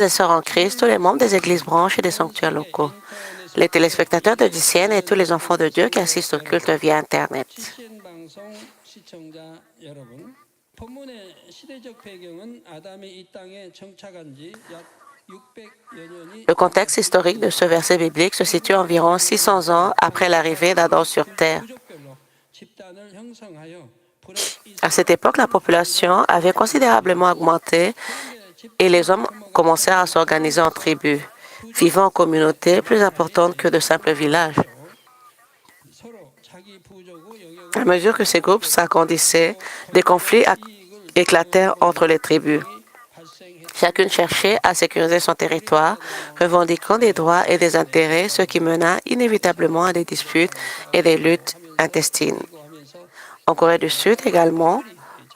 et sœurs en Christ, tous les membres des églises branches et des sanctuaires locaux, les téléspectateurs de DCN et tous les enfants de Dieu qui assistent au culte via Internet. Le contexte historique de ce verset biblique se situe environ 600 ans après l'arrivée d'Adam sur Terre. À cette époque, la population avait considérablement augmenté et les hommes commencèrent à s'organiser en tribus, vivant en communautés plus importantes que de simples villages. À mesure que ces groupes s'agrandissaient, des conflits éclatèrent entre les tribus. Chacune cherchait à sécuriser son territoire, revendiquant des droits et des intérêts, ce qui mena inévitablement à des disputes et des luttes intestines. En Corée du Sud également,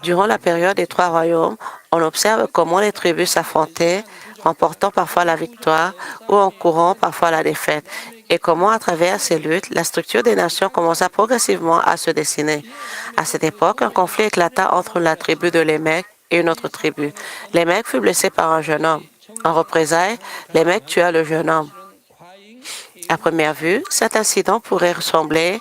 durant la période des Trois Royaumes, on observe comment les tribus s'affrontaient, remportant parfois la victoire ou encourant parfois la défaite, et comment à travers ces luttes, la structure des nations commença progressivement à se dessiner. À cette époque, un conflit éclata entre la tribu de Lémec et une autre tribu. Lémec fut blessé par un jeune homme. En représailles, Lémec tua le jeune homme. À première vue, cet incident pourrait ressembler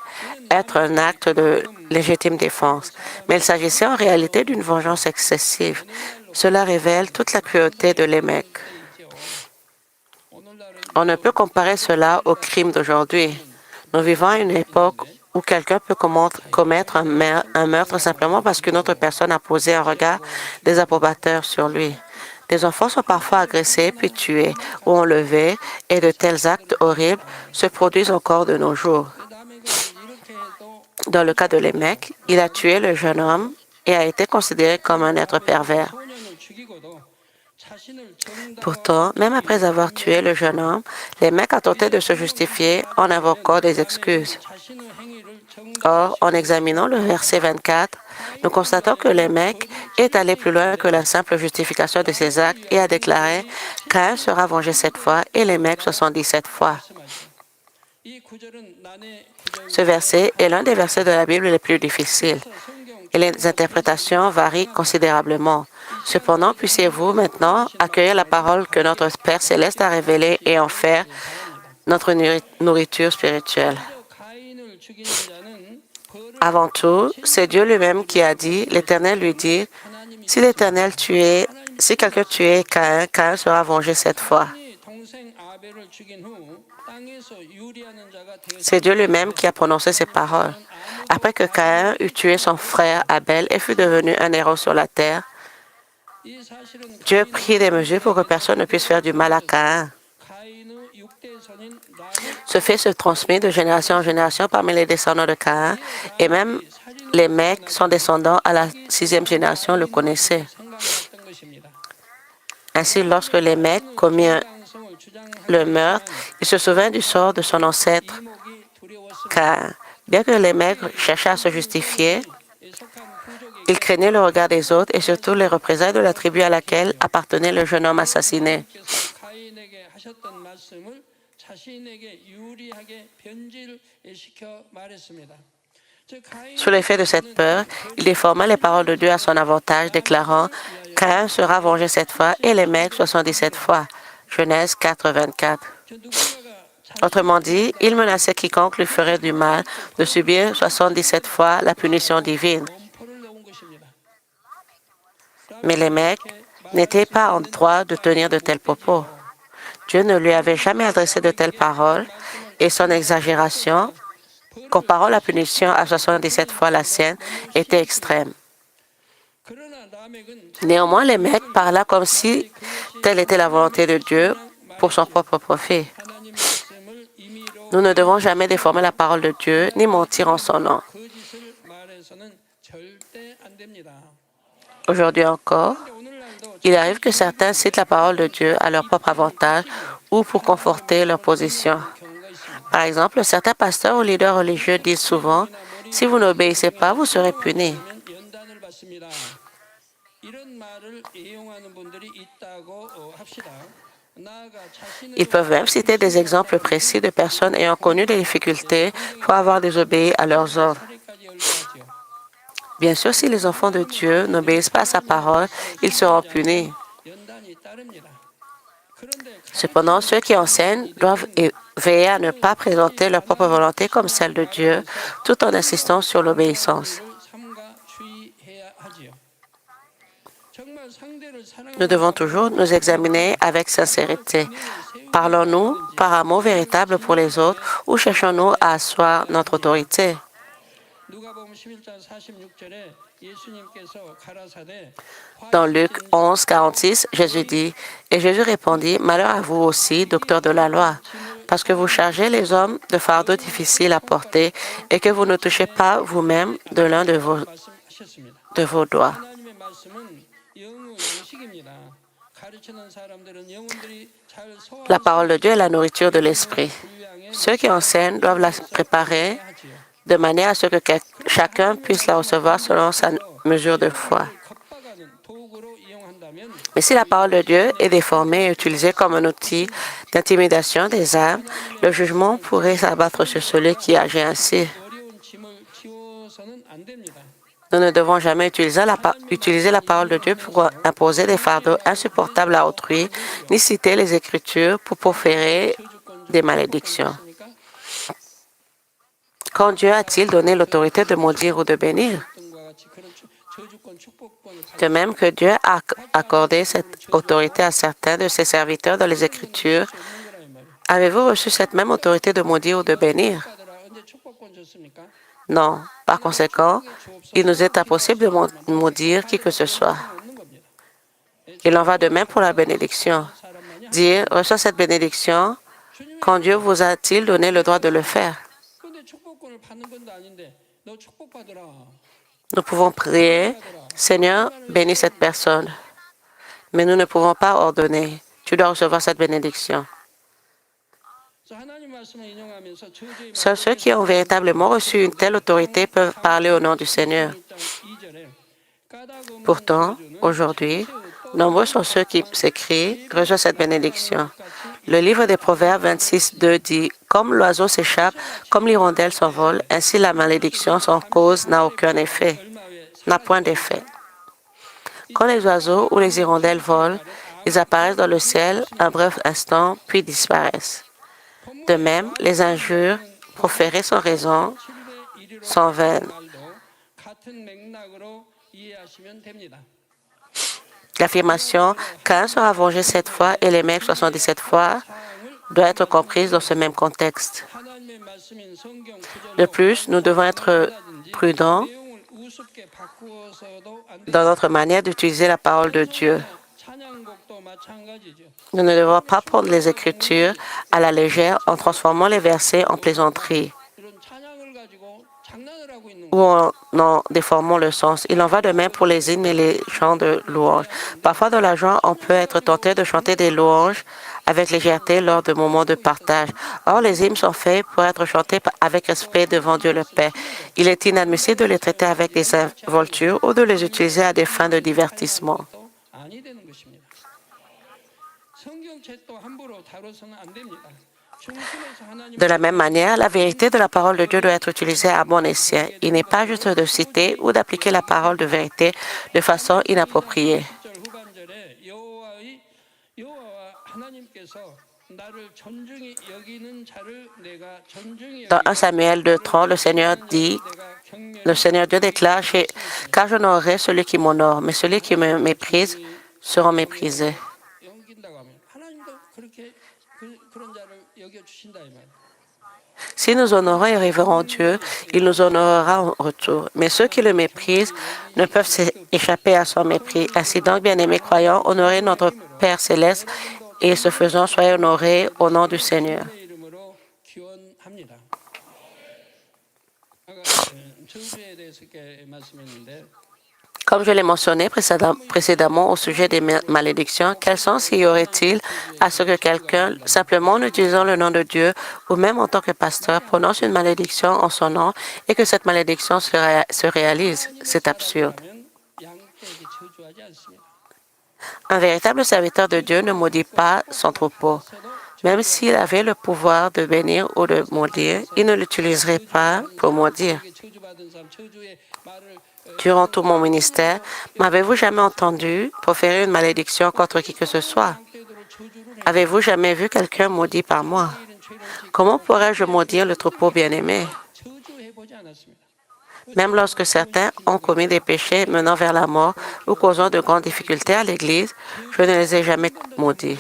être un acte de légitime défense, mais il s'agissait en réalité d'une vengeance excessive. Cela révèle toute la cruauté de Lémec. On ne peut comparer cela au crime d'aujourd'hui. Nous vivons à une époque où quelqu'un peut commettre un meurtre simplement parce qu'une autre personne a posé un regard désapprobateur sur lui. Des enfants sont parfois agressés puis tués ou enlevés et de tels actes horribles se produisent encore de nos jours. Dans le cas de Lémec, il a tué le jeune homme et a été considéré comme un être pervers. Pourtant, même après avoir tué le jeune homme, Lémec a tenté de se justifier en invoquant des excuses. Or, en examinant le verset 24, nous constatons que Lémec est allé plus loin que la simple justification de ses actes et a déclaré « Caïn sera vengé 7 fois et Lémec 77 fois ». Ce verset est l'un des versets de la Bible les plus difficiles et les interprétations varient considérablement. Cependant, puissiez-vous maintenant accueillir la parole que notre Père céleste a révélée et en faire notre nourriture spirituelle. Avant tout, c'est Dieu lui-même qui a dit, l'Éternel lui dit, si quelqu'un tuait Caïn, Caïn sera vengé 7 fois. C'est Dieu lui-même qui a prononcé ces paroles. Après que Caïn eut tué son frère Abel et fut devenu un héros sur la terre, Dieu prit des mesures pour que personne ne puisse faire du mal à Caïn. Ce fait se transmet de génération en génération parmi les descendants de Caïn, et même les mecs, son descendant à la 6e génération, le connaissaient. Ainsi, lorsque les mecs commirent le meurtre, il se souvint du sort de son ancêtre Caïn. Bien que les mecs cherchaient à se justifier, il craignait le regard des autres et surtout les représailles de la tribu à laquelle appartenait le jeune homme assassiné. Sous l'effet de cette peur, il déforma les paroles de Dieu à son avantage, déclarant « Caïn sera vengé 7 fois et les mecs 77 fois ». Genèse 4, 24. Autrement dit, il menaçait quiconque lui ferait du mal de subir 77 fois la punition divine. Mais les mecs n'étaient pas en droit de tenir de tels propos. Dieu ne lui avait jamais adressé de telles paroles et son exagération, comparant la punition à 77 fois la sienne, était extrême. Néanmoins, les mecs parla comme si telle était la volonté de Dieu pour son propre profit. Nous ne devons jamais déformer la parole de Dieu ni mentir en son nom. Aujourd'hui encore, il arrive que certains citent la parole de Dieu à leur propre avantage ou pour conforter leur position. Par exemple, certains pasteurs ou leaders religieux disent souvent « Si vous n'obéissez pas, vous serez punis ». Ils peuvent même citer des exemples précis de personnes ayant connu des difficultés pour avoir désobéi à leurs ordres. Bien sûr, si les enfants de Dieu n'obéissent pas à sa parole, ils seront punis. Cependant, ceux qui enseignent doivent veiller à ne pas présenter leur propre volonté comme celle de Dieu, tout en insistant sur l'obéissance. Nous devons toujours nous examiner avec sincérité. Parlons-nous par amour véritable pour les autres ou cherchons-nous à asseoir notre autorité? Dans Luc 11, 46, Jésus dit, « Et Jésus répondit, Malheur à vous aussi, docteurs de la loi, parce que vous chargez les hommes de fardeaux difficiles à porter et que vous ne touchez pas vous-même de l'un de vos doigts. » La parole de Dieu est la nourriture de l'esprit. Ceux qui enseignent doivent la préparer de manière à ce que chacun puisse la recevoir selon sa mesure de foi. Mais si la parole de Dieu est déformée et utilisée comme un outil d'intimidation des âmes, le jugement pourrait s'abattre sur celui qui agit ainsi. Nous ne devons jamais utiliser la parole de Dieu pour imposer des fardeaux insupportables à autrui, ni citer les Écritures pour proférer des malédictions. Quand Dieu a-t-il donné l'autorité de maudire ou de bénir? De même que Dieu a accordé cette autorité à certains de ses serviteurs dans les Écritures, avez-vous reçu cette même autorité de maudire ou de bénir? Non. Par conséquent, il nous est impossible de maudire qui que ce soit. Il en va de même pour la bénédiction. Dire, reçois cette bénédiction, quand Dieu vous a-t-il donné le droit de le faire? Nous pouvons prier, Seigneur, bénis cette personne. Mais nous ne pouvons pas ordonner, tu dois recevoir cette bénédiction. Seuls ceux qui ont véritablement reçu une telle autorité peuvent parler au nom du Seigneur. Pourtant, aujourd'hui, nombreux sont ceux qui s'écrient « Reçois cette bénédiction ». Le livre des Proverbes 26, 2 dit « Comme l'oiseau s'échappe, comme l'hirondelle s'envole, ainsi la malédiction sans cause n'a point d'effet. » Quand les oiseaux ou les hirondelles volent, ils apparaissent dans le ciel un bref instant, puis disparaissent. De même, les injures proférées sans raison sont vaines. L'affirmation « Caïn sera vengé 7 fois et les mecs 77 fois » doit être comprise dans ce même contexte. De plus, nous devons être prudents dans notre manière d'utiliser la parole de Dieu. Nous ne devons pas prendre les Écritures à la légère en transformant les versets en plaisanteries ou en déformant le sens. Il en va de même pour les hymnes et les chants de louanges. Parfois, dans la joie, on peut être tenté de chanter des louanges avec légèreté lors de moments de partage. Or, les hymnes sont faits pour être chantés avec respect devant Dieu le Père. Il est inadmissible de les traiter avec des involtures ou de les utiliser à des fins de divertissement. De la même manière, la vérité de la parole de Dieu doit être utilisée à bon escient. Il n'est pas juste de citer ou d'appliquer la parole de vérité de façon inappropriée. Dans 1 Samuel 2:30, le Seigneur Dieu déclare, « Car j'honorerai celui qui m'honore, mais celui qui me méprise seront méprisés. » Si nous honorons et révérons Dieu, il nous honorera en retour. Mais ceux qui le méprisent ne peuvent échapper à son mépris. Ainsi donc, bien-aimés croyants, honorez notre Père céleste et ce faisant, soyez honorés au nom du Seigneur. Comme je l'ai mentionné précédemment au sujet des malédictions, quel sens y aurait-il à ce que quelqu'un, simplement en utilisant le nom de Dieu ou même en tant que pasteur, prononce une malédiction en son nom et que cette malédiction se réalise? C'est absurde. Un véritable serviteur de Dieu ne maudit pas son troupeau. Même s'il avait le pouvoir de bénir ou de maudire, il ne l'utiliserait pas pour maudire. Durant tout mon ministère, m'avez-vous jamais entendu proférer une malédiction contre qui que ce soit? Avez-vous jamais vu quelqu'un maudit par moi? Comment pourrais-je maudire le troupeau bien-aimé? Même lorsque certains ont commis des péchés menant vers la mort ou causant de grandes difficultés à l'Église, je ne les ai jamais maudits.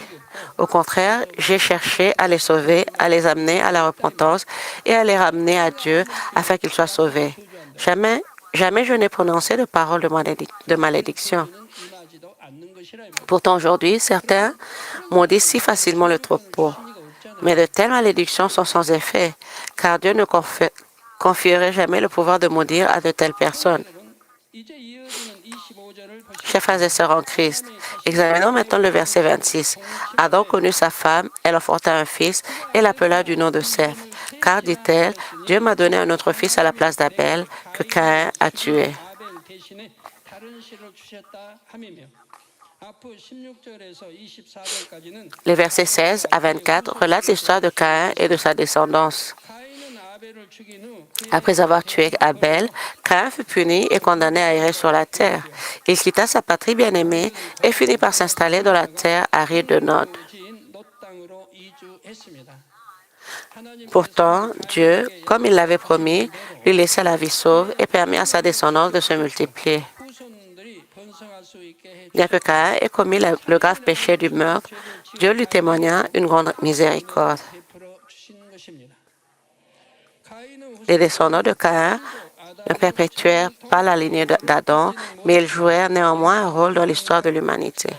Au contraire, j'ai cherché à les sauver, à les amener à la repentance et à les ramener à Dieu afin qu'ils soient sauvés. Jamais je n'ai prononcé de paroles de malédiction. Pourtant, aujourd'hui, certains maudissent si facilement le troupeau. Mais de telles malédictions sont sans effet, car Dieu ne confierait jamais le pouvoir de maudire à de telles personnes. Chers frères et sœurs en Christ, examinons maintenant le verset 26. Adam connut sa femme, elle enfanta un fils et l'appela du nom de Seth. Car, dit-elle, Dieu m'a donné un autre fils à la place d'Abel que Caïn a tué. Les versets 16 à 24 relatent l'histoire de Caïn et de sa descendance. Après avoir tué Abel, Caïn fut puni et condamné à errer sur la terre. Il quitta sa patrie bien-aimée et finit par s'installer dans la terre aride de Nod. Pourtant, Dieu, comme il l'avait promis, lui laissa la vie sauve et permit à sa descendance de se multiplier. Bien que Caïn ait commis le grave péché du meurtre, Dieu lui témoigna une grande miséricorde. Les descendants de Caïn ne perpétuèrent pas la lignée d'Adam, mais ils jouèrent néanmoins un rôle dans l'histoire de l'humanité,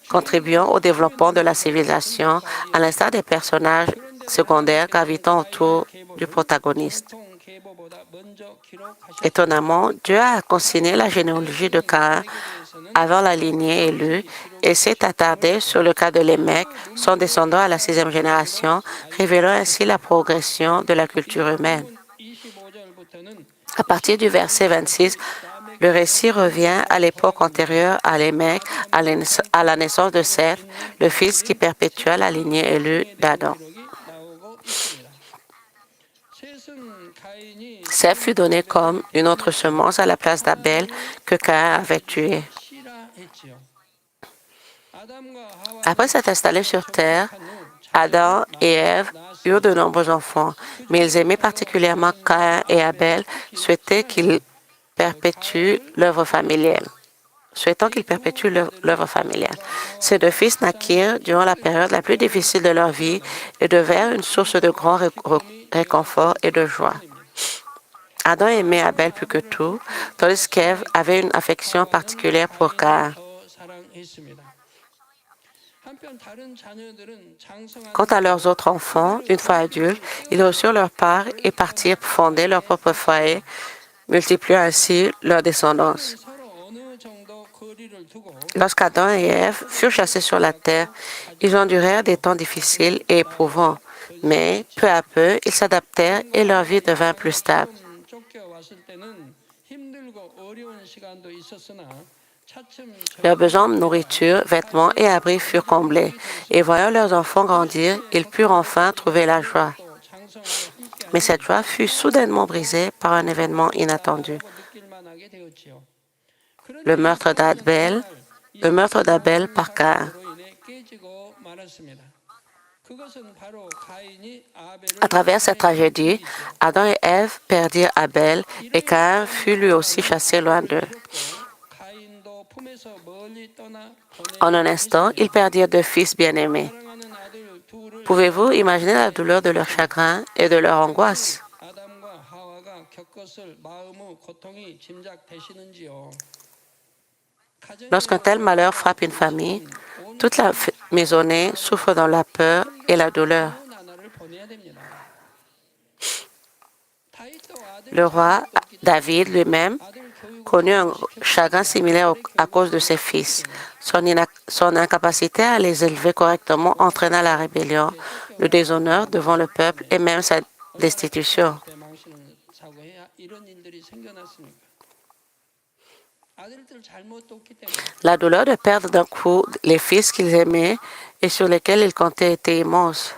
contribuant au développement de la civilisation, à l'instar des personnages secondaires gravitant autour du protagoniste. Étonnamment, Dieu a consigné la généalogie de Caïn avant la lignée élue et s'est attardé sur le cas de Lémec, son descendant à la 6e génération, révélant ainsi la progression de la culture humaine. À partir du verset 26, le récit revient à l'époque antérieure à Lémec, à la naissance de Seth, le fils qui perpétua la lignée élue d'Adam. Seth fut donné comme une autre semence à la place d'Abel que Caïn avait tué. Après s'être installés sur terre, Adam et Ève eurent de nombreux enfants, mais ils aimaient particulièrement Caïn et Abel, souhaitant qu'ils perpétuent l'œuvre familiale. Ces deux fils naquirent durant la période la plus difficile de leur vie et devinrent une source de grand réconfort et de joie. Adam aimait Abel plus que tout, tandis qu'Ève avait une affection particulière pour Caïn. Quant à leurs autres enfants, une fois adultes, ils reçurent leur part et partirent pour fonder leur propre foyer, multipliant ainsi leur descendance. Lorsqu'Adam et Ève furent chassés sur la terre, ils endurèrent des temps difficiles et éprouvants, mais peu à peu, ils s'adaptèrent et leur vie devint plus stable. Leurs besoins de nourriture, vêtements et abris furent comblés, et voyant leurs enfants grandir, ils purent enfin trouver la joie. Mais cette joie fut soudainement brisée par un événement inattendu. Le meurtre d'Abel par Caïn. À travers cette tragédie, Adam et Ève perdirent Abel et Caïn fut lui aussi chassé loin d'eux. En un instant, ils perdirent deux fils bien-aimés. Pouvez-vous imaginer la douleur de leur chagrin et de leur angoisse? Lorsqu'un tel malheur frappe une famille, toute la maisonnée souffre dans la peur et la douleur. Le roi David lui-même connut un chagrin similaire à cause de ses fils. Son incapacité à les élever correctement entraîna la rébellion, le déshonneur devant le peuple et même sa destitution. La douleur de perdre d'un coup les fils qu'ils aimaient et sur lesquels ils comptaient était immense.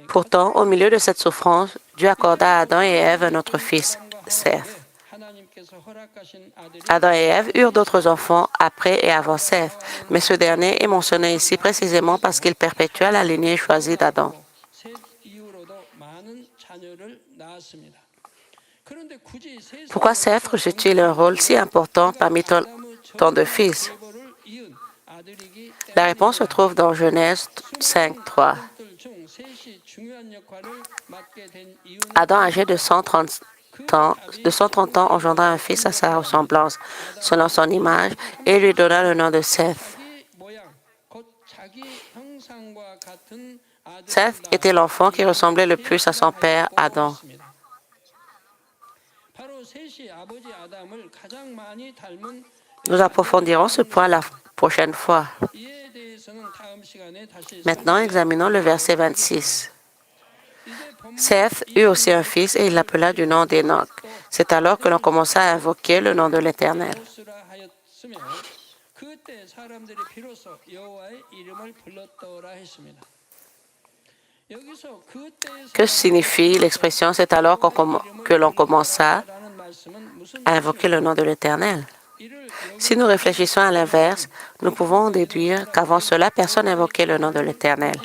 Pourtant, au milieu de cette souffrance, Dieu accorda à Adam et Ève un autre fils, Seth. Adam et Ève eurent d'autres enfants après et avant Seth, mais ce dernier est mentionné ici précisément parce qu'il perpétua la lignée choisie d'Adam. Pourquoi Seth rejette-t-il un rôle si important parmi tant de fils? La réponse se trouve dans Genèse 5, 3. Adam, âgé de 130 ans, engendra un fils à sa ressemblance, selon son image, et lui donna le nom de Seth. Seth était l'enfant qui ressemblait le plus à son père Adam. Nous approfondirons ce point la prochaine fois. Maintenant, examinons le verset 26. Seth eut aussi un fils et il l'appela du nom d'Enoch. C'est alors que l'on commença à invoquer le nom de l'Éternel. Que signifie l'expression « c'est alors que l'on commença à invoquer le nom de l'Éternel » ? Si nous réfléchissons à l'inverse, nous pouvons déduire qu'avant cela, personne n'invoquait le nom de l'Éternel.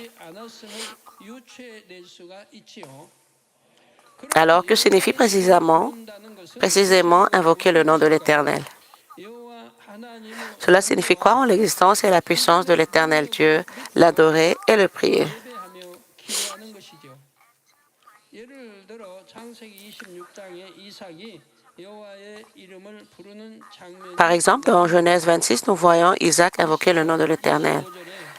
Alors, que signifie précisément invoquer le nom de l'Éternel? Cela signifie croire en l'existence et la puissance de l'Éternel Dieu, l'adorer et le prier. Par exemple, dans Genèse 26, nous voyons Isaac invoquer le nom de l'Éternel.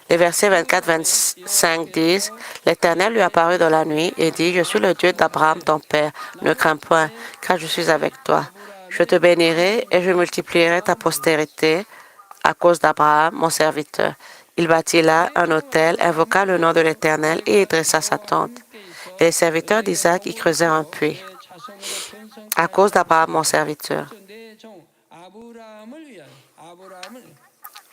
Les versets 24-25 disent, « L'Éternel lui apparut dans la nuit et dit, « Je suis le Dieu d'Abraham, ton père. Ne crains point, car je suis avec toi. Je te bénirai et je multiplierai ta postérité à cause d'Abraham, mon serviteur. » Il bâtit là un autel, invoqua le nom de l'Éternel et y dressa sa tente. Et les serviteurs d'Isaac y creusèrent un puits à cause d'Abraham, mon serviteur.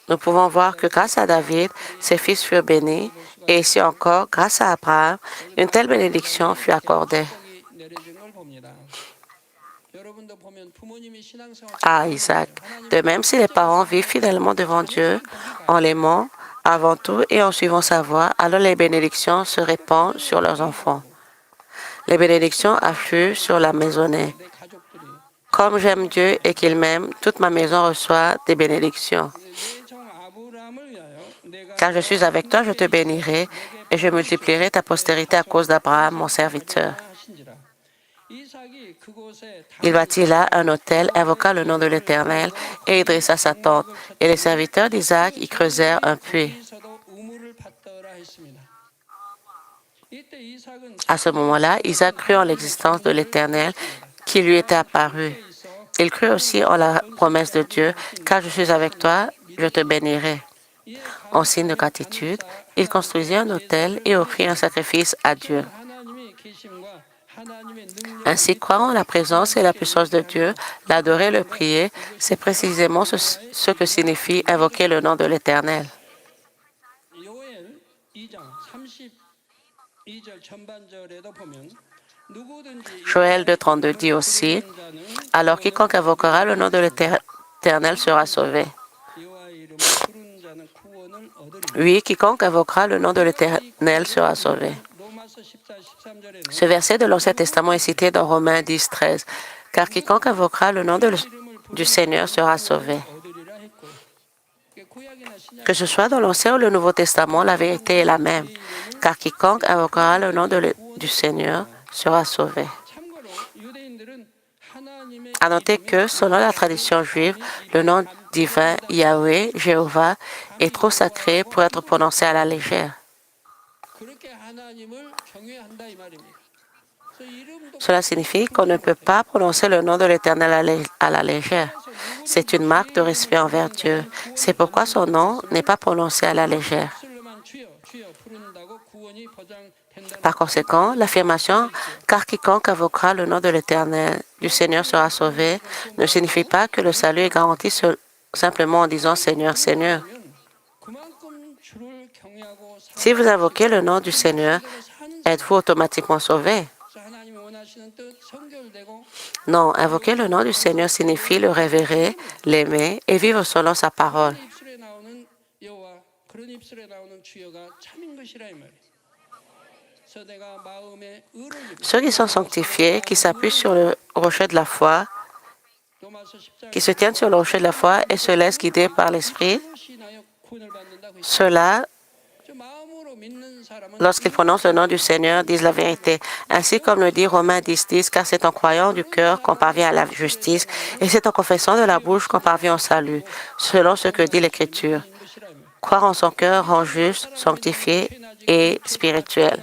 Nous pouvons voir que grâce à David, ses fils furent bénis, et ici encore, grâce à Abraham, une telle bénédiction fut accordée à Isaac. De même, si les parents vivent fidèlement devant Dieu, en l'aimant avant tout et en suivant sa voie, alors les bénédictions se répandent sur leurs enfants. Les bénédictions affluent sur la maisonnée. Comme j'aime Dieu et qu'il m'aime, toute ma maison reçoit des bénédictions. Car je suis avec toi, je te bénirai et je multiplierai ta postérité à cause d'Abraham, mon serviteur. Il bâtit là un autel, invoqua le nom de l'Éternel et y dressa sa tente. Et les serviteurs d'Isaac y creusèrent un puits. À ce moment-là, Isaac crut en l'existence de l'Éternel qui lui était apparu. Il crut aussi en la promesse de Dieu, « Car je suis avec toi, je te bénirai. » En signe de gratitude, il construisit un autel et offrit un sacrifice à Dieu. Ainsi, croire en la présence et la puissance de Dieu, l'adorer et le prier, c'est précisément ce que signifie invoquer le nom de l'Éternel. Joël 2,32 dit aussi, « Alors quiconque invoquera le nom de l'Éternel sera sauvé. » Oui, quiconque invoquera le nom de l'Éternel sera sauvé. Ce verset de l'Ancien Testament est cité dans Romains 10, 13. « Car quiconque invoquera le nom du Seigneur sera sauvé. » Que ce soit dans l'Ancien ou le Nouveau Testament, la vérité est la même. Car quiconque invoquera le nom du Seigneur sera sauvé. À noter que, selon la tradition juive, le nom divin Yahweh, Jéhovah, est trop sacré pour être prononcé à la légère. Cela signifie qu'on ne peut pas prononcer le nom de l'Éternel à la légère. C'est une marque de respect envers Dieu. C'est pourquoi son nom n'est pas prononcé à la légère. Par conséquent, l'affirmation « car quiconque invoquera le nom de l'Éternel, du Seigneur sera sauvé » ne signifie pas que le salut est garanti simplement en disant « Seigneur, Seigneur ». Si vous invoquez le nom du Seigneur, êtes-vous automatiquement sauvé? Non, invoquer le nom du Seigneur signifie le révérer, l'aimer et vivre selon sa parole. Ceux qui sont sanctifiés, qui s'appuient sur le rocher de la foi, qui se tiennent sur le rocher de la foi et se laissent guider par l'Esprit, ceux-là, lorsqu'ils prononcent le nom du Seigneur, disent la vérité. Ainsi comme le dit Romains 10, car c'est en croyant du cœur qu'on parvient à la justice, et c'est en confessant de la bouche qu'on parvient au salut, selon ce que dit l'Écriture. Croire en son cœur rend juste, sanctifié et spirituel.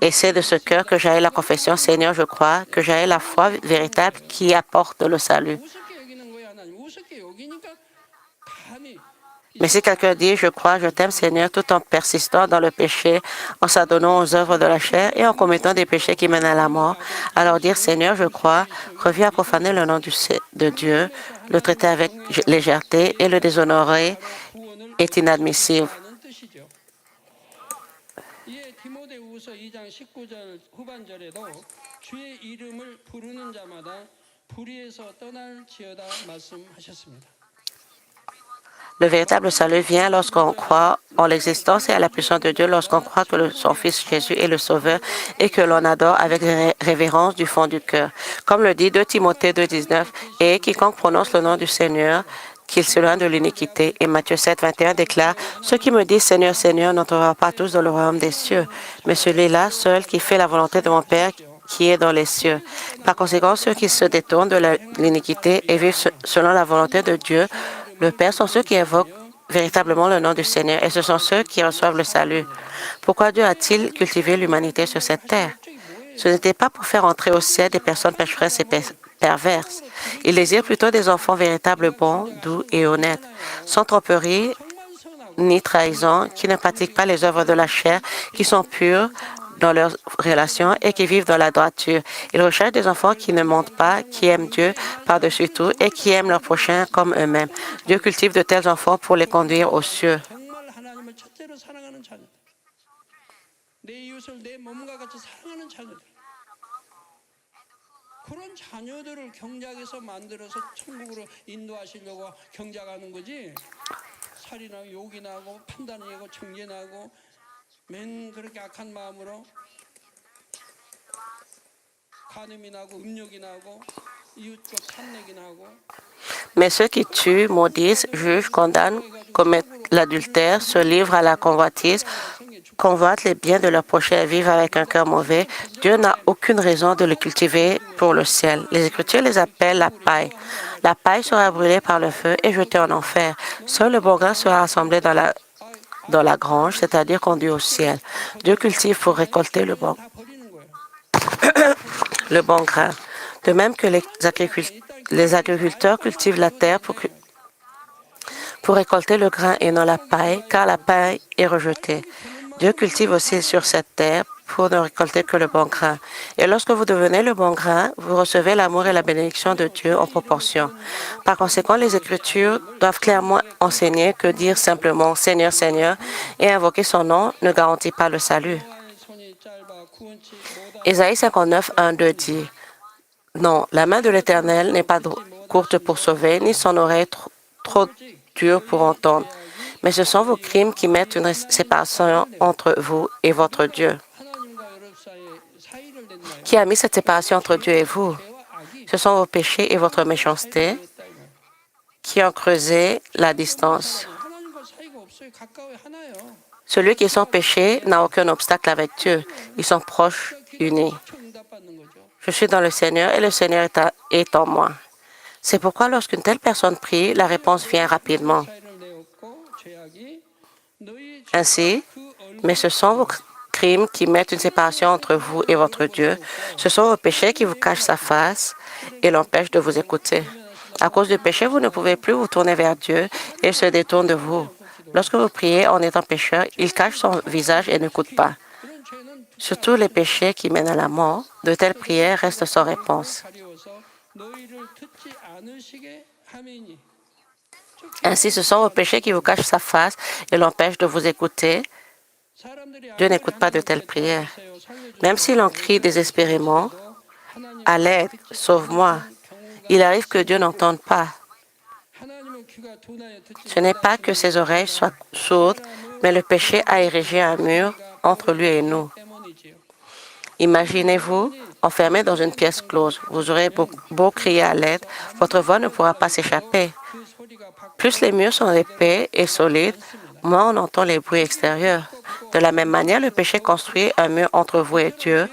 Et c'est de ce cœur que j'ai la confession, Seigneur, je crois, que j'ai la foi véritable qui apporte le salut. Mais si quelqu'un dit, je crois, je t'aime, Seigneur, tout en persistant dans le péché, en s'adonnant aux œuvres de la chair et en commettant des péchés qui mènent à la mort, alors dire, Seigneur, je crois, revient à profaner le nom de Dieu, le traiter avec légèreté et le déshonorer est inadmissible. Le véritable salut vient lorsqu'on croit en l'existence et à la puissance de Dieu, lorsqu'on croit que son Fils Jésus est le Sauveur et que l'on adore avec révérence du fond du cœur. Comme le dit 2 Timothée 2,19, et quiconque prononce le nom du Seigneur, qu'il s'éloigne de l'iniquité. Et Matthieu 7,21 déclare, ceux qui me disent Seigneur, Seigneur n'entreront pas tous dans le royaume des cieux, mais celui-là seul qui fait la volonté de mon Père qui est dans les cieux. Par conséquent, ceux qui se détournent de l'iniquité et vivent selon la volonté de Dieu, le Père, sont ceux qui invoquent véritablement le nom du Seigneur et ce sont ceux qui reçoivent le salut. Pourquoi Dieu a-t-il cultivé l'humanité sur cette terre? Ce n'était pas pour faire entrer au ciel des personnes pécheresses et perverses. Il désire plutôt des enfants véritables, bons, doux et honnêtes, sans tromperie ni trahison, qui ne pratiquent pas les œuvres de la chair, qui sont purs dans leurs relations et qui vivent dans la droiture. Ils recherchent des enfants qui ne mentent pas, qui aiment Dieu par-dessus tout et qui aiment leur prochain comme eux-mêmes. Dieu cultive de tels enfants pour les conduire aux cieux. Mais ceux qui tuent, maudissent, jugent, condamnent, commettent l'adultère, se livrent à la convoitise, convoitent les biens de leur prochain et vivent avec un cœur mauvais, Dieu n'a aucune raison de les cultiver pour le ciel. Les Écritures les appellent la paille. La paille sera brûlée par le feu et jetée en enfer. Seul le bon grain sera rassemblé dans la grange, c'est-à-dire conduit au ciel. Dieu cultive pour récolter le bon grain. De même que les agriculteurs cultivent la terre pour récolter le grain et non la paille, car la paille est rejetée. Dieu cultive aussi sur cette terre pour ne récolter que le bon grain. Et lorsque vous devenez le bon grain, vous recevez l'amour et la bénédiction de Dieu en proportion. Par conséquent, les Écritures doivent clairement enseigner que dire simplement Seigneur, Seigneur et invoquer son nom ne garantit pas le salut. Ésaïe 59, 1, 2 dit, non, la main de l'Éternel n'est pas courte pour sauver, ni son oreille trop dure pour entendre. Mais ce sont vos crimes qui mettent une séparation entre vous et votre Dieu. Qui a mis cette séparation entre Dieu et vous? Ce sont vos péchés et votre méchanceté qui ont creusé la distance. Celui qui est sans péché n'a aucun obstacle avec Dieu. Ils sont proches, unis. Je suis dans le Seigneur et le Seigneur est en moi. C'est pourquoi lorsqu'une telle personne prie, la réponse vient rapidement. Ainsi, mais ce sont vos crimes qui mettent une séparation entre vous et votre Dieu. Ce sont vos péchés qui vous cachent sa face et l'empêchent de vous écouter. À cause du péché, vous ne pouvez plus vous tourner vers Dieu et il se détourne de vous. Lorsque vous priez en étant pécheur, il cache son visage et n'écoute pas. Surtout les péchés qui mènent à la mort, de telles prières restent sans réponse. Ainsi, ce sont vos péchés qui vous cachent sa face et l'empêchent de vous écouter. Dieu n'écoute pas de telles prières. Même si l'on crie désespérément, à l'aide, sauve-moi, il arrive que Dieu n'entende pas. Ce n'est pas que ses oreilles soient sourdes, mais le péché a érigé un mur entre lui et nous. Imaginez-vous enfermé dans une pièce close. Vous aurez beau crier à l'aide, votre voix ne pourra pas s'échapper. Plus les murs sont épais et solides, moins on entend les bruits extérieurs. De la même manière, le péché construit un mur entre vous et Dieu.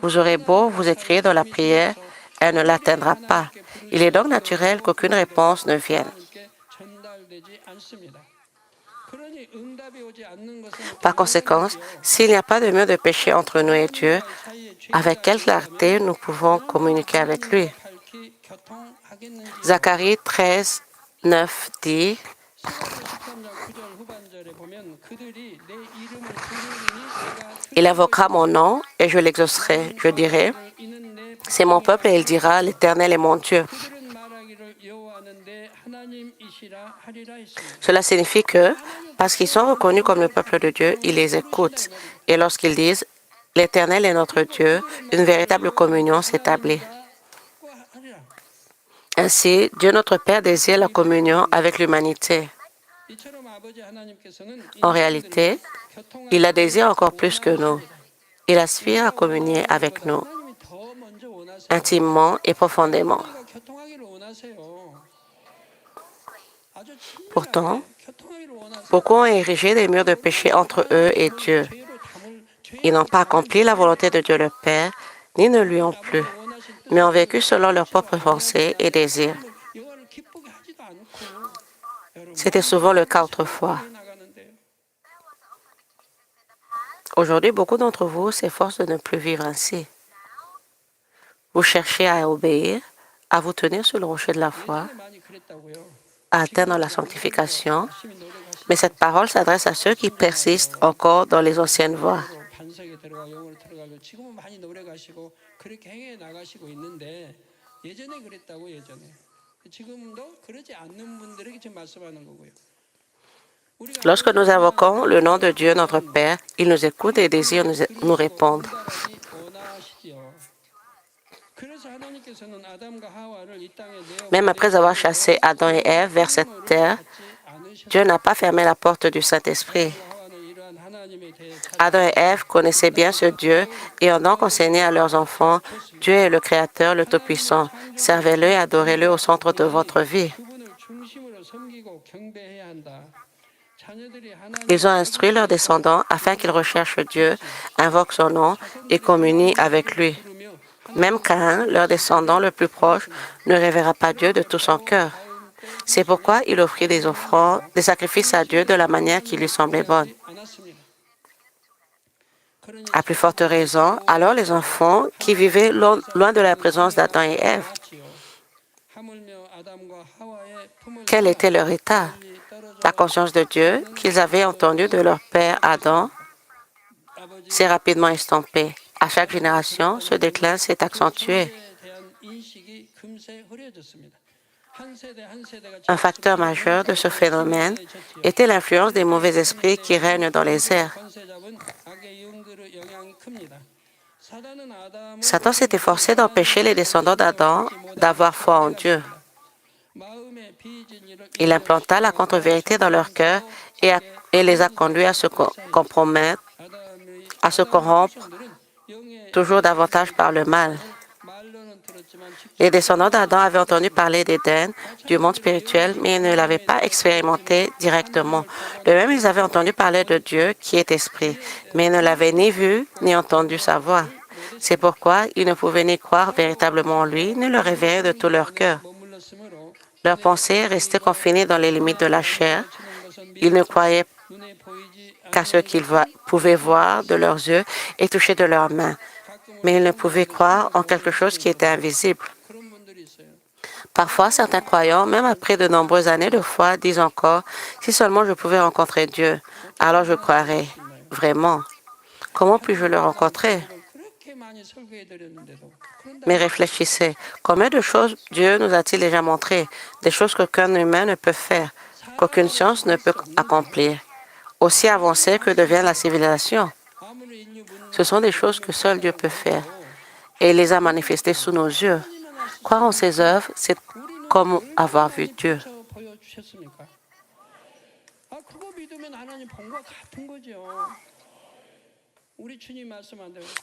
Vous aurez beau vous écrier dans la prière, elle ne l'atteindra pas. Il est donc naturel qu'aucune réponse ne vienne. Par conséquent, s'il n'y a pas de mur de péché entre nous et Dieu, avec quelle clarté nous pouvons communiquer avec lui? Zacharie 13, 9 dit, « Il invoquera mon nom et je l'exaucerai. Je dirai, c'est mon peuple et il dira, l'Éternel est mon Dieu. » Cela signifie que, parce qu'ils sont reconnus comme le peuple de Dieu, il les écoute. Et lorsqu'ils disent, l'Éternel est notre Dieu, une véritable communion s'établit. Ainsi, Dieu notre Père désire la communion avec l'humanité. En réalité, il la désire encore plus que nous. Il aspire à communier avec nous, intimement et profondément. Pourtant, beaucoup ont érigé des murs de péché entre eux et Dieu. Ils n'ont pas accompli la volonté de Dieu le Père, ni ne lui ont plu, mais ont vécu selon leurs propres pensées et désirs. C'était souvent le cas autrefois. Aujourd'hui, beaucoup d'entre vous s'efforcent de ne plus vivre ainsi. Vous cherchez à obéir, à vous tenir sur le rocher de la foi, à atteindre la sanctification, mais cette parole s'adresse à ceux qui persistent encore dans les anciennes voies. Lorsque nous invoquons le nom de Dieu, notre Père, il nous écoute et désire nous répondre. Même après avoir chassé Adam et Ève vers cette terre, Dieu n'a pas fermé la porte du Saint-Esprit. Adam et Ève connaissaient bien ce Dieu et ont donc enseigné à leurs enfants, Dieu est le Créateur, le Tout-Puissant. Servez-le et adorez-le au centre de votre vie. Ils ont instruit leurs descendants afin qu'ils recherchent Dieu, invoquent son nom et communient avec lui. Même Caïn, leur descendant le plus proche, ne révéra pas Dieu de tout son cœur. C'est pourquoi il offrit des offrandes, des sacrifices à Dieu de la manière qui lui semblait bonne. À plus forte raison, alors les enfants qui vivaient loin de la présence d'Adam et Ève, quel était leur état? La conscience de Dieu qu'ils avaient entendue de leur père Adam s'est rapidement estompée. À chaque génération, ce déclin s'est accentué. Un facteur majeur de ce phénomène était l'influence des mauvais esprits qui règnent dans les airs. Satan s'est efforcé d'empêcher les descendants d'Adam d'avoir foi en Dieu. Il implanta la contre-vérité dans leur cœur et les a conduits à se compromettre, à se corrompre toujours davantage par le mal. Les descendants d'Adam avaient entendu parler d'Éden, du monde spirituel, mais ils ne l'avaient pas expérimenté directement. De même, ils avaient entendu parler de Dieu qui est esprit, mais ils ne l'avaient ni vu ni entendu sa voix. C'est pourquoi ils ne pouvaient ni croire véritablement en lui, ni le révérer de tout leur cœur. Leurs pensées restaient confinées dans les limites de la chair. Ils ne croyaient qu'à ce qu'ils pouvaient voir de leurs yeux et toucher de leurs mains, mais ils ne pouvaient croire en quelque chose qui était invisible. Parfois, certains croyants, même après de nombreuses années de foi, disent encore, « Si seulement je pouvais rencontrer Dieu, alors je croirais. » Vraiment, comment puis-je le rencontrer? Mais réfléchissez, combien de choses Dieu nous a-t-il déjà montrées, des choses qu'aucun humain ne peut faire, qu'aucune science ne peut accomplir, aussi avancées que devient la civilisation. Ce sont des choses que seul Dieu peut faire et il les a manifestées sous nos yeux. Croire en ses œuvres, c'est comme avoir vu Dieu.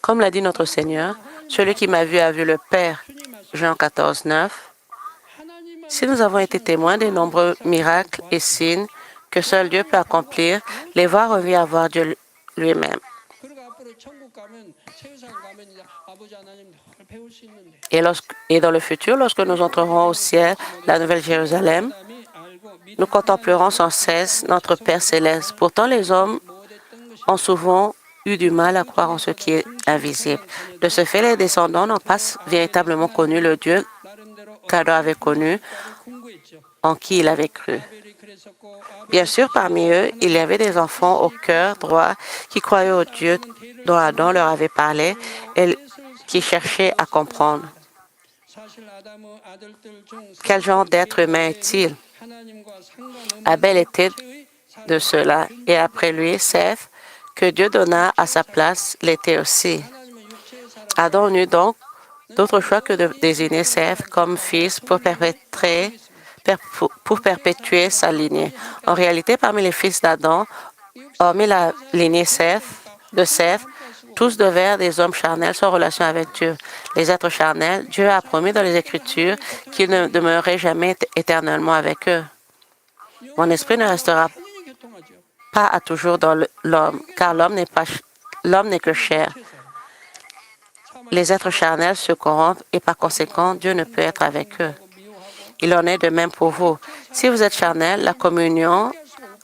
Comme l'a dit notre Seigneur, celui qui m'a vu a vu le Père. Jean 14, 9. Si nous avons été témoins des nombreux miracles et signes que seul Dieu peut accomplir, les voir revient à voir Dieu lui-même. Et dans le futur, lorsque nous entrerons au ciel, la Nouvelle Jérusalem, nous contemplerons sans cesse notre Père céleste. Pourtant, les hommes ont souvent eu du mal à croire en ce qui est invisible. De ce fait, les descendants n'ont pas véritablement connu le Dieu qu'Adam avait connu, en qui il avait cru. Bien sûr, parmi eux, il y avait des enfants au cœur droit qui croyaient au Dieu dont Adam leur avait parlé et qui cherchaient à comprendre. Quel genre d'être humain est-il? Abel était de cela, et après lui, Seth, que Dieu donna à sa place, l'était aussi. Adam n'eut donc d'autre choix que de désigner Seth comme fils pour perpétuer sa lignée. En réalité, parmi les fils d'Adam, hormis la lignée de Seth, tous devinrent des hommes charnels sans relation avec Dieu. Les êtres charnels, Dieu a promis dans les Écritures qu'il ne demeurerait jamais éternellement avec eux. Mon esprit ne restera pas à toujours dans l'homme, car l'homme n'est que chair. Les êtres charnels se corrompent et par conséquent, Dieu ne peut être avec eux. Il en est de même pour vous. Si vous êtes charnel, la communion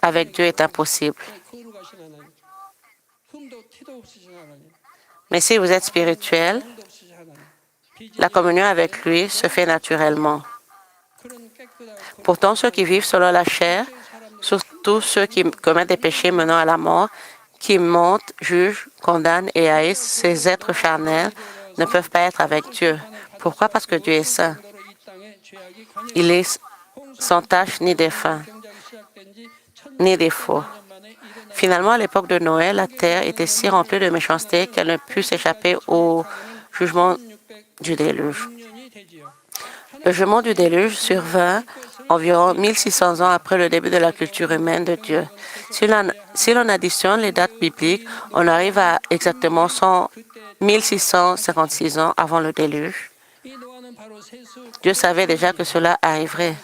avec Dieu est impossible. Mais si vous êtes spirituel, la communion avec lui se fait naturellement. Pourtant, ceux qui vivent selon la chair, surtout ceux qui commettent des péchés menant à la mort, qui montent, jugent, condamnent et haïssent ces êtres charnels, ne peuvent pas être avec Dieu. Pourquoi? Parce que Dieu est saint. Il est sans tache ni défunt, ni défaut. Finalement, à l'époque de Noé, la terre était si remplie de méchanceté qu'elle ne put s'échapper au jugement du déluge. Le jugement du déluge survint environ 1600 ans après le début de la culture humaine de Dieu. Si l'on additionne les dates bibliques, on arrive à exactement 1656 ans avant le déluge. Dieu savait déjà que cela arriverait.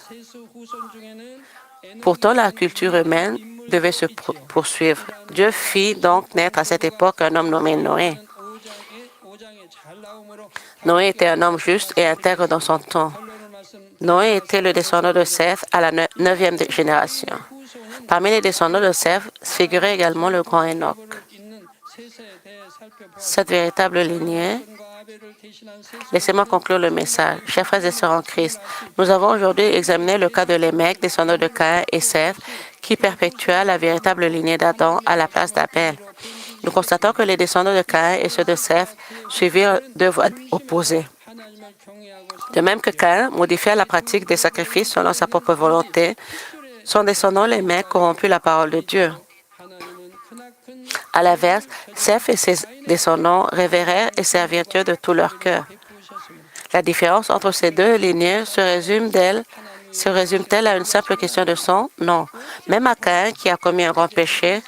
Pourtant, la culture humaine devait se poursuivre. Dieu fit donc naître à cette époque un homme nommé Noé. Noé était un homme juste et intègre dans son temps. Noé était le descendant de Seth à la 9e génération. Parmi les descendants de Seth figurait également le grand Enoch. Cette véritable lignée, laissez-moi conclure le message. Chers frères et sœurs en Christ, nous avons aujourd'hui examiné le cas de Lémec, descendant de Caïn et Seth, qui perpétua la véritable lignée d'Adam à la place d'Abel. Nous constatons que les descendants de Caïn et ceux de Seth suivirent deux voies opposées. De même que Caïn modifia la pratique des sacrifices selon sa propre volonté, son descendant Lémec corromput la parole de Dieu. À l'inverse, Seth et ses descendants révérèrent et servirent Dieu de tout leur cœur. La différence entre ces deux lignées se résume-t-elle à une simple question de sang? Non. Même à Caïn, qui a commis un grand péché,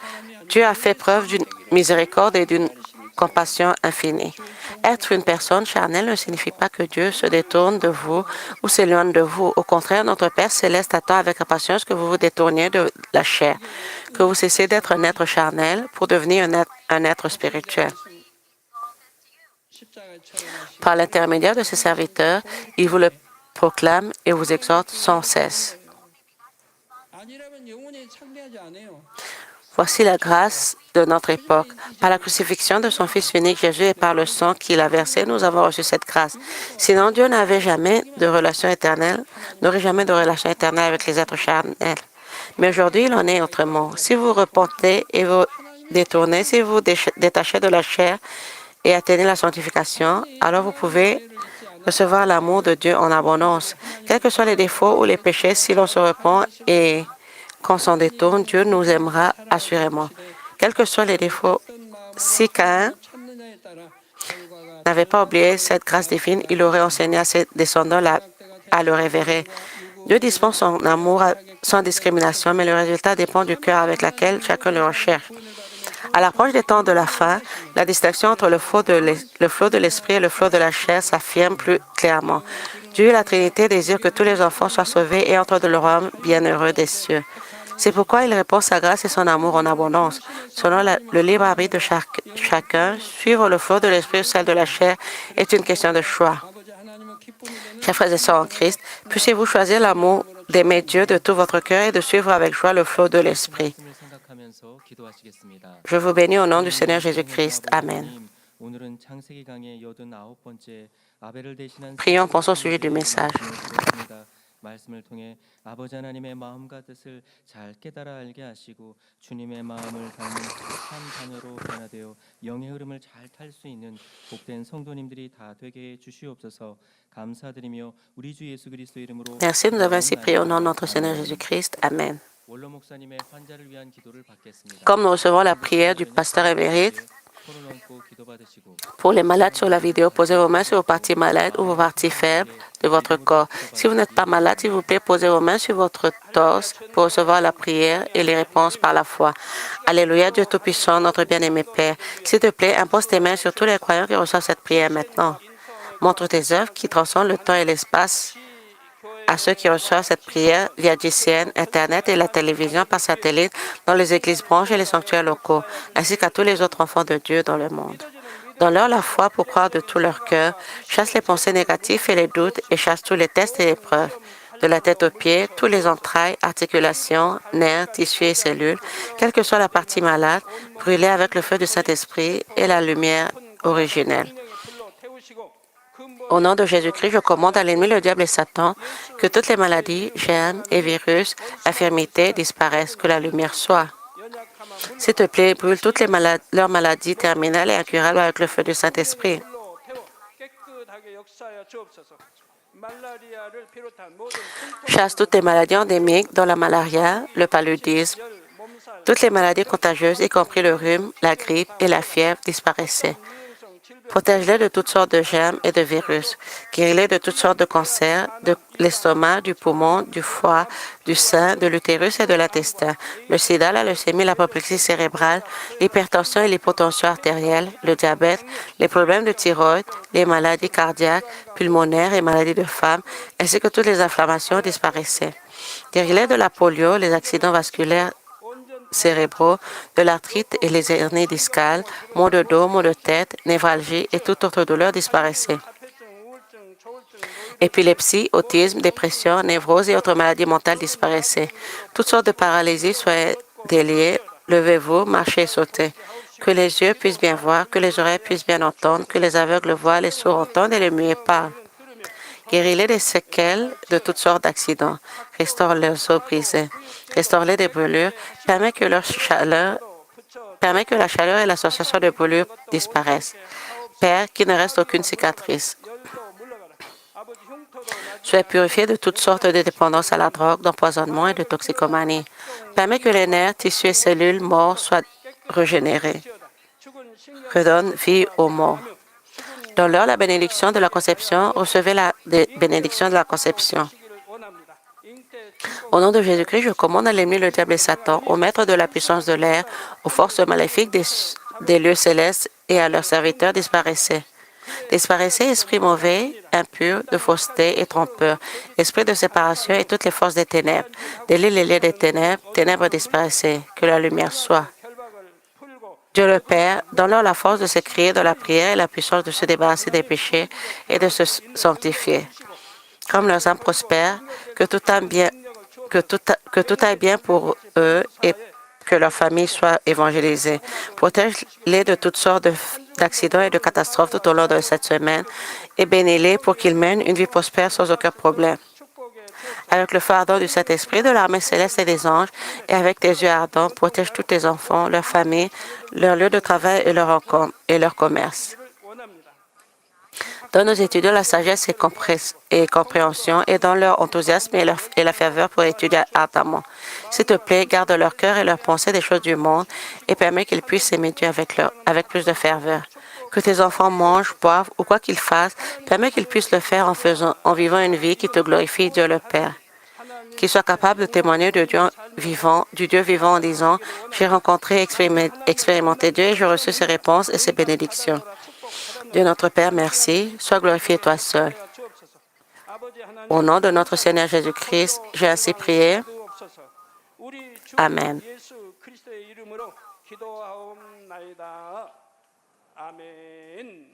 Dieu a fait preuve d'une miséricorde et d'une compassion infinie. Être une personne charnelle ne signifie pas que Dieu se détourne de vous ou s'éloigne de vous. Au contraire, notre Père céleste attend avec impatience que vous vous détourniez de la chair, que vous cessiez d'être un être charnel pour devenir un être spirituel. Par l'intermédiaire de ses serviteurs, il vous le proclame et vous exhorte sans cesse. Voici la grâce de notre époque. Par la crucifixion de son Fils unique Jésus et par le sang qu'il a versé, nous avons reçu cette grâce. Sinon, Dieu n'aurait jamais de relation éternelle avec les êtres charnels. Mais aujourd'hui, il en est autrement. Si vous repentez et vous détournez, si vous détachez de la chair et atteignez la sanctification, alors vous pouvez recevoir l'amour de Dieu en abondance. Quels que soient les défauts ou les péchés, si l'on se repent et qu'on s'en détourne, Dieu nous aimera assurément. Quels que soient les défauts, si Caïn n'avait pas oublié cette grâce divine, il aurait enseigné à ses descendants à le révérer. Dieu dispense son amour sans discrimination, mais le résultat dépend du cœur avec lequel chacun le recherche. À l'approche des temps de la fin, la distinction entre le flot de l'esprit et le flot de la chair s'affirme plus clairement. Dieu et la Trinité désirent que tous les enfants soient sauvés et entrent dans le royaume bienheureux des cieux. C'est pourquoi il répond sa grâce et son amour en abondance. Selon le libre arbitre de chacun, suivre le flot de l'esprit ou celle de la chair est une question de choix. Chers frères et sœurs en Christ, puissiez-vous choisir l'amour d'aimer Dieu de tout votre cœur et de suivre avec joie le flot de l'esprit. Je vous bénis au nom du Seigneur Jésus-Christ. Amen. Prions, pensons au sujet du message. 말씀을 통해 아버지 하나님의 마음과 뜻을 잘 깨달아 알게 하시고 주님의 마음을 닮은 참 자녀로 변화되어 영의 흐름을 잘 탈 수 있는 복된 성도님들이 다 되게 해 주시옵소서. 감사드리며 우리 주 예수 그리스도 이름으로 Merci, nous avons ainsi prié au nom de notre Seigneur Jésus-Christ. Amen. 원로 목사님의 환자를 위한 기도를 받겠습니다. Comme nous recevons la prière du pasteur émérite, pour les malades sur la vidéo, posez vos mains sur vos parties malades ou vos parties faibles de votre corps. Si vous n'êtes pas malade, s'il vous plaît, posez vos mains sur votre torse pour recevoir la prière et les réponses par la foi. Alléluia, Dieu Tout-Puissant, notre bien-aimé Père. S'il te plaît, impose tes mains sur tous les croyants qui reçoivent cette prière maintenant. Montre tes œuvres qui transcendent le temps et l'espace à ceux qui reçoivent cette prière via GCN, Internet et la télévision par satellite dans les églises branches et les sanctuaires locaux, ainsi qu'à tous les autres enfants de Dieu dans le monde. Donne-leur la foi pour croire de tout leur cœur, chasse les pensées négatives et les doutes et chasse tous les tests et les preuves. De la tête aux pieds, tous les entrailles, articulations, nerfs, tissus et cellules, quelle que soit la partie malade, brûlez avec le feu du Saint-Esprit et la lumière originelle. Au nom de Jésus-Christ, je commande à l'ennemi, le diable et Satan, que toutes les maladies, germes et virus, infirmités disparaissent, que la lumière soit. S'il te plaît, brûle toutes leurs maladies terminales et incurables avec le feu du Saint-Esprit. Chasse toutes les maladies endémiques, dont la malaria, le paludisme, toutes les maladies contagieuses, y compris le rhume, la grippe et la fièvre, disparaissaient. Protège-les de toutes sortes de germes et de virus. Guéris-les de toutes sortes de cancers, de l'estomac, du poumon, du foie, du sein, de l'utérus et de l'intestin. Le sida, la leucémie, l'apoplexie cérébrale, l'hypertension et l'hypotension artérielle, le diabète, les problèmes de thyroïde, les maladies cardiaques, pulmonaires et maladies de femme, ainsi que toutes les inflammations disparaissaient. Guéris-les de la polio, les accidents vasculaires cérébraux, de l'arthrite et les hernies discales, maux de dos, maux de tête, névralgie et toute autre douleur disparaissaient. Épilepsie, autisme, dépression, névrose et autres maladies mentales disparaissaient. Toutes sortes de paralysies soient déliées. Levez-vous, marchez et sautez. Que les yeux puissent bien voir, que les oreilles puissent bien entendre, que les aveugles voient, les sourds entendent et les muets parlent. Guéris-les des séquelles de toutes sortes d'accidents. Restaure leurs os brisés. Restaure-les des brûlures. Permets que la chaleur et l'association de brûlures disparaissent. Père, qu'il ne reste aucune cicatrice. Sois purifié de toutes sortes de dépendances à la drogue, d'empoisonnement et de toxicomanie. Permets que les nerfs, tissus et cellules morts soient régénérés. Redonne vie aux morts. Donne-leur la bénédiction de la conception, recevez la bénédiction de la conception. Au nom de Jésus-Christ, je commande à l'ennemi, le diable et Satan, aux maîtres de la puissance de l'air, aux forces maléfiques des lieux célestes et à leurs serviteurs, disparaissez. Disparaissez, esprit mauvais, impur, de fausseté et trompeur, esprit de séparation et toutes les forces des ténèbres. Délie les lieux des ténèbres, ténèbres disparaissez, que la lumière soit. Dieu le Père, donne-leur la force de s'écrier dans la prière et la puissance de se débarrasser des péchés et de se sanctifier. Comme leurs âmes prospèrent, que tout aille bien pour eux et que leur famille soit évangélisée. Protège-les de toutes sortes d'accidents et de catastrophes tout au long de cette semaine et bénis-les pour qu'ils mènent une vie prospère sans aucun problème. Avec le fardeau du Saint-Esprit, de l'armée céleste et des anges, et avec tes yeux ardents, protège tous tes enfants, leurs familles, leurs lieux de travail et leur commerce. Donne aux étudiants la sagesse et compréhension et donne leur enthousiasme et la ferveur pour étudier ardemment. S'il te plaît, garde leur cœur et leur pensée des choses du monde et permets qu'ils puissent s'aimer Dieu avec plus de ferveur. Que tes enfants mangent, boivent ou quoi qu'ils fassent, permets qu'ils puissent le faire en vivant une vie qui te glorifie, Dieu le Père. Qu'ils soient capables de témoigner de du Dieu vivant en disant, j'ai rencontré et expérimenté Dieu et j'ai reçu ses réponses et ses bénédictions. Dieu notre Père, merci. Sois glorifié toi seul. Au nom de notre Seigneur Jésus-Christ, j'ai ainsi prié. Amen. 아멘.